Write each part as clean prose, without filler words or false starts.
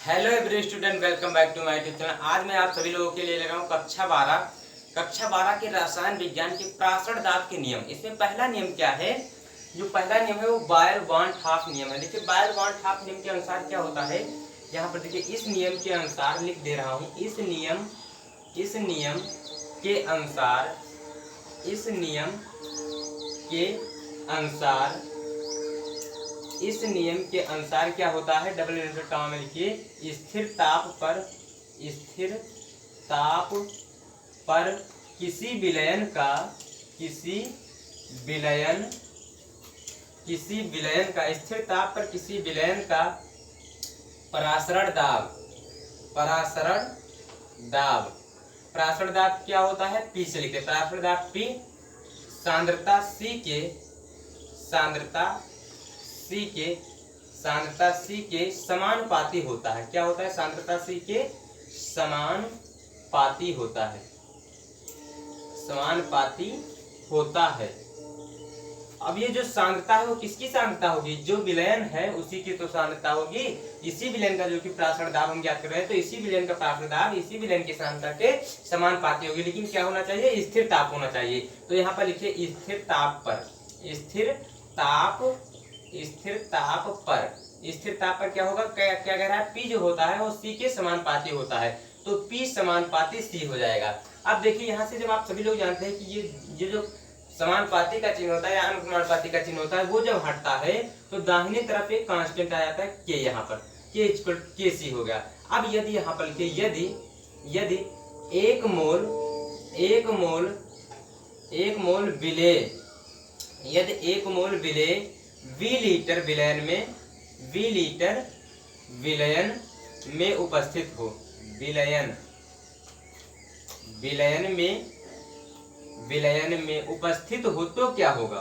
Hello every student, welcome back to my YouTube channel. आज मैं आप सभी लोगों के लिए ले रहा हूँ कक्षा 12 के रसायन विज्ञान के प्रासरण दाब के नियम। इसमें पहला नियम क्या है? जो पहला नियम है वो बायर वांट हाफ नियम है। देखिए बायर वांट हाफ नियम के अनुसार क्या होता है, यहाँ पर देखिए इस नियम के अनुसार लिख दे रहा हूँ। इस नियम के अनुसार इस नियम के अनुसार क्या होता है, डबल इन्वर्टेड कॉमा में लिखिए, स्थिर ताप पर किसी विलयन का स्थिर ताप पर किसी विलयन का परासरण दाब क्या होता है, पी से लिखते हैं। परासरण दाब पी सांद्रता सी के समानुपाती होता है। क्या होता है? सांद्रता सी के समानुपाती होता है। अब ये जो सांद्रता है वो किसकी सांद्रता होगी? जो विलयन है उसी की तो सांद्रता होगी। इसी विलयन का जो कि प्रासरण दाब हम ज्ञात कर रहे हैं, तो इसी विलयन का प्रासरण दाब इसी विलयन की सांद्रता के समानुपाती होगी। लेकिन क्या होना चाहिए? स्थिर ताप होना चाहिए। तो यहाँ पर लिखिए स्थिर ताप पर क्या होगा? क्या कह रहा है? पी जो होता है वो सी के समानुपाती होता है, तो पी समानुपाती सी हो जाएगा। अब देखिए यहाँ से जब आप सभी लोग जानते हैं कि ये जो समानुपाती का चिन्ह होता है या अनुपाती का चिन्ह होता है, वो जब हटता है तो दाहिने तरफ एक कांस्टेंट आ जाता है के, यहाँ पर के इक्वल के सी हो गया। अब यदि यहाँ पर यदि एक मोल विलेय वी लीटर विलयन में उपस्थित हो, विलयन में उपस्थित हो तो क्या होगा?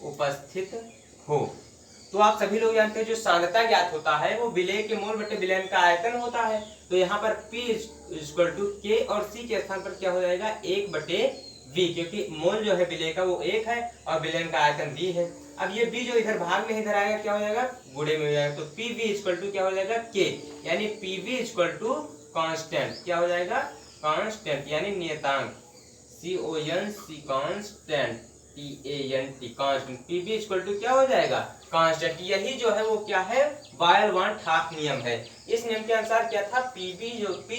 उपस्थित हो तो आप सभी लोग जानते हैं जो सांद्रता ज्ञात होता है वो विलेय के मोल बटे विलयन का आयतन होता है। तो यहाँ पर P इक्वल टू के और C के स्थान पर क्या हो जाएगा? 1 बटे V, क्योंकि मोल जो है विलेय का वो 1 है और विलयन का आयतन V है। अब ये B जो इधर भाग में इधर आएगा क्या हो जाएगा? गुणे में हो जाएगा। तो PV इक्वल टू क्या हो जाएगा? K, यानी PV इक्वल टू कांस्टेंट। क्या हो जाएगा? कांस्टेंट यानी नियतांक। CONC constant, TANT constant. PV equal to क्या हो जाएगा? कांस्टेंट। यही जो है वो क्या है? बायर वांट हाफ नियम है। इस नियम के अनुसार क्या था? P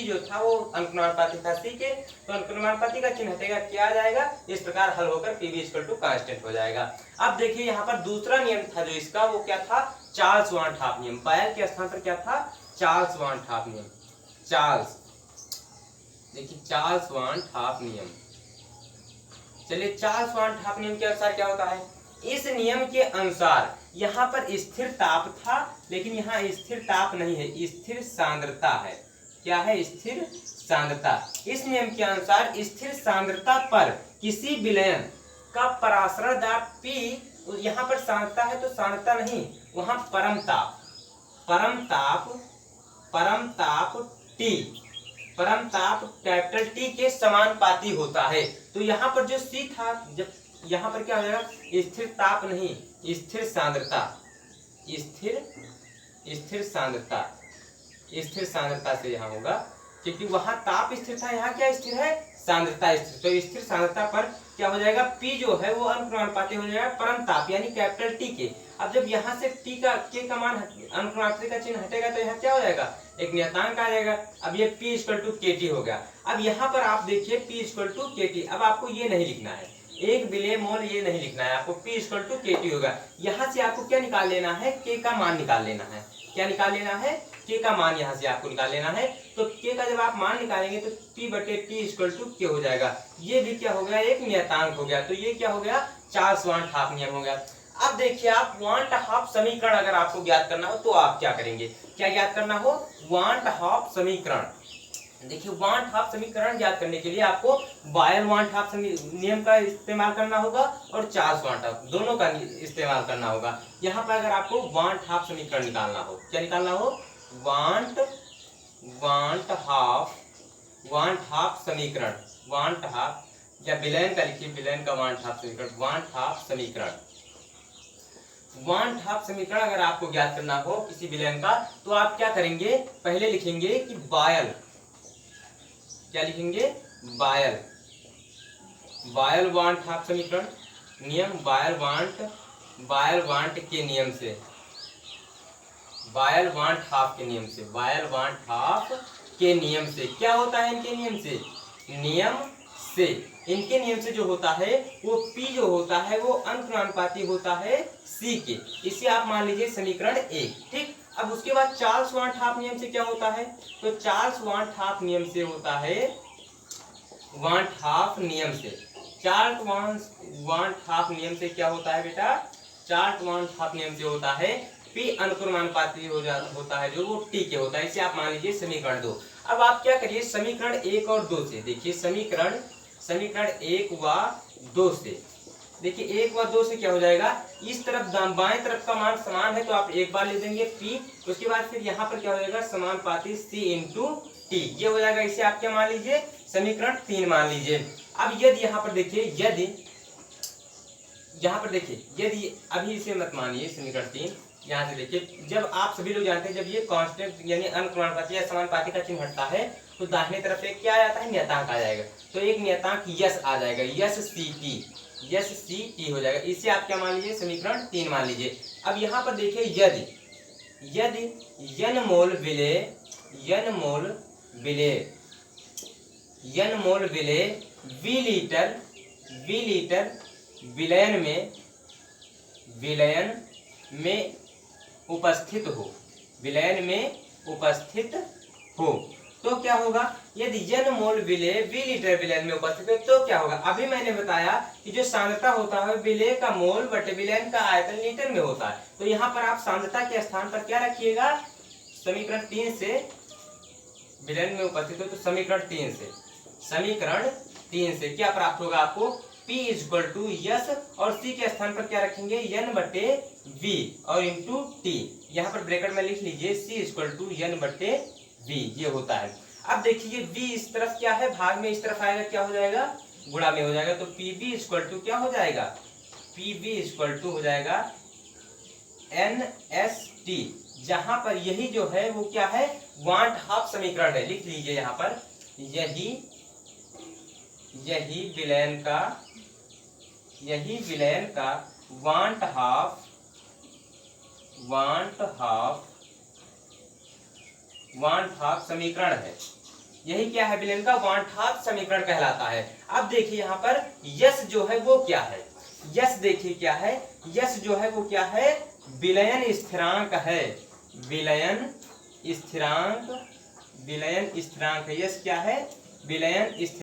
जो था वो अनुपाती था C के, तो अनुपाती का चिन्ह हटेगा, क्या आ जाएगा? इस प्रकार हल होकर PV इक्वल टू कांस्टेंट हो जाएगा। अब देखिए यहाँ पर दूसरा नियम था जो इसका, वो क्या था? चार्ल्स वांट हाफ नियम। बायर के स्थान पर क्या था? चार्ल्स वांट हाफ नियम। चार्ल्स वांट हाफ नियम। चलिए चार्ल्स वांट हाफ नियम के अनुसार क्या होता है? इस नियम के अनुसार यहाँ पर स्थिर ताप था, लेकिन यहाँ स्थिर ताप नहीं है, स्थिर सांद्रता है। क्या है? स्थिर सांद्रता। इस नियम के अनुसार स्थिर सांद्रता पर किसी विलयन का परासरण दाब P, यहाँ पर सांद्रता है तो सांद्रता नहीं, वहां परम ताप कैपिटल T के समानुपाती होता है। तो यहाँ पर जो C था, जब यहाँ पर क्या हो जाएगा? स्थिर ताप नहीं, स्थिर सांद्रता से यहाँ होगा, क्योंकि वहां ताप स्थिर था, यहाँ क्या स्थिर है? सांद्रता स्थिर। तो स्थिर सांद्रता पर क्या हो जाएगा? P जो है वो अनुपाती हो जाएगा परम ताप यानी कैपिटल T के। अब जब यहाँ से T का K का मान अनुपाती का चिन्ह हटेगा तो यहाँ क्या हो जाएगा? एक नियतांक आ जाएगा। अब ये P इक्वल टू KT हो गया। अब यहाँ पर आप देखिए P इक्वल टू KT। अब आपको ये नहीं लिखना है, एक विलेय मोल ये नहीं लिखना है आपको, P इक्वल टू KT होगा। यहाँ से आपको क्या निकाल लेना है? K का मान निकाल लेना है। क्या निकाल लेना है? K का मान यहाँ से आपको निकाल लेना है। तो K का जब आप मान निकालेंगे तो P बटे T इक्वल टू K हो जाएगा। ये भी क्या हो गया? एक नियतांक हो गया। तो ये क्या हो गया? चार्ल्स वांट हाफ नियम हो गया। अब देखिए आप वांट हाफ समीकरण अगर आपको ज्ञात करना हो तो आप क्या करेंगे? क्या ज्ञात करना हो? वांट हाफ समीकरण। देखिए वांट हाफ समीकरण ज्ञात करने के लिए आपको बायर वांट हाफ नियम का इस्तेमाल करना होगा और चार्ल्स वांट हाफ, दोनों का इस्तेमाल करना होगा। यहाँ पर अगर आपको वांट हाफ समीकरण निकालना हो, क्या निकालना हो? वांट हाफ समीकरण, वांट हाफ या विलयन का लिखिए, विलयन का वांट हाफ समीकरण, वांट हाफ समीकरण। वांट हाफ समीकरण अगर आपको ज्ञात करना हो किसी विलयन का, तो आप क्या करेंगे, पहले लिखेंगे कि बायल, क्या लिखेंगे, बायल, बायल वांट हाफ समीकरण नियम, बायल वांट के नियम से, बायल वांट हाफ के नियम से, बायल वांट हाफ के नियम से क्या होता है, इनके नियम से, नियम से, इनके नियम से जो होता है वो P जो होता है वो अनुक्रमानुपाती होता है C के। इसे आप मान लीजिए समीकरण 1, ठीक। अब उसके बाद चार्ल्स वांट हाफ नियम से क्या होता है, तो चार्ल्स वांट हाफ नियम से होता है, वांट हाफ नियम से, चार्ल्स वांट हाफ नियम से क्या होता है बेटा, चार्ल्स वांट हाफ नियम से होता है P अनुक्रमानुपाती होता है जो वो T के होता है। इसे आप मान लीजिए समीकरण 2। अब आप क्या करिए, समीकरण 1 और 2 से देखिए, समीकरण 1 व 2 से देखिए, 1 व 2 से क्या हो जाएगा, इस तरफ बाएं तरफ का मान समान है तो आप एक बार ले देंगे P, उसके बाद फिर यहाँ पर क्या हो जाएगा, समानुपाती C इंटू T, ये हो जाएगा। इसे आप क्या मान लीजिए, समीकरण 3 मान लीजिए। अब यदि यहाँ पर देखिए, यदि यहाँ पर देखिए, यदि अभी इसे मत मानिए समीकरण 3, यहाँ से देखिए, जब आप सभी लोग जानते हैं जब ये कांस्टेंट यानी अनुक्रमानुपाती या समानुपाती का चिन्ह हटता है तो दाहिने तरफ से क्या आ जाता है, नियतांक आ जाएगा, तो एक नियतांक यस आ जाएगा, यस सी टी हो जाएगा। इसे आप क्या मान लीजिए, समीकरण 3 मान लीजिए। अब यहाँ पर देखिए, यदि यन मोल विले वी लीटर विलयन में उपस्थित हो, तो क्या होगा, यदि यन मोल विलेय वी लीटर विलयन में उपस्थित हो तो क्या होगा। अभी मैंने बताया कि जो सांद्रता होता है विलेय का मोल बटे विलयन का आयतन लीटर में होता है, तो यहाँ पर आप सांद्रता के स्थान पर क्या रखिएगा, समीकरण 3 से, विलयन में उपस्थित हो तो समीकरण 3 से क्या प्राप्त होगा आपको, P इक्वल टू यस, और C के स्थान पर क्या रखेंगे, N बटे V और इंटू T, यहाँ पर ब्रैकेट में लिख लीजिए C इक्वल टू N बटे V, ये होता है। अब देखिए V इस तरफ क्या है, भाग में इस तरफ आएगा, क्या हो जाएगा, गुणा में हो जाएगा, तो PV इक्वल टू क्या हो जाएगा, PV इक्वल टू हो जाएगा NST, जहां पर यही जो है वो क्या है, वांट हाफ समीकरण है, लिख लीजिए यहाँ पर, यही विलयन का वांट हाफ समीकरण है, यही क्या है, विलयन का वांट हाफ समीकरण कहलाता है। अब देखिए यहाँ पर यस जो है वो क्या है, यस देखिए क्या है, यस जो है वो क्या है, विलयन स्थिरांक है, विलयन स्थिरांक है, यस क्या है, विलयन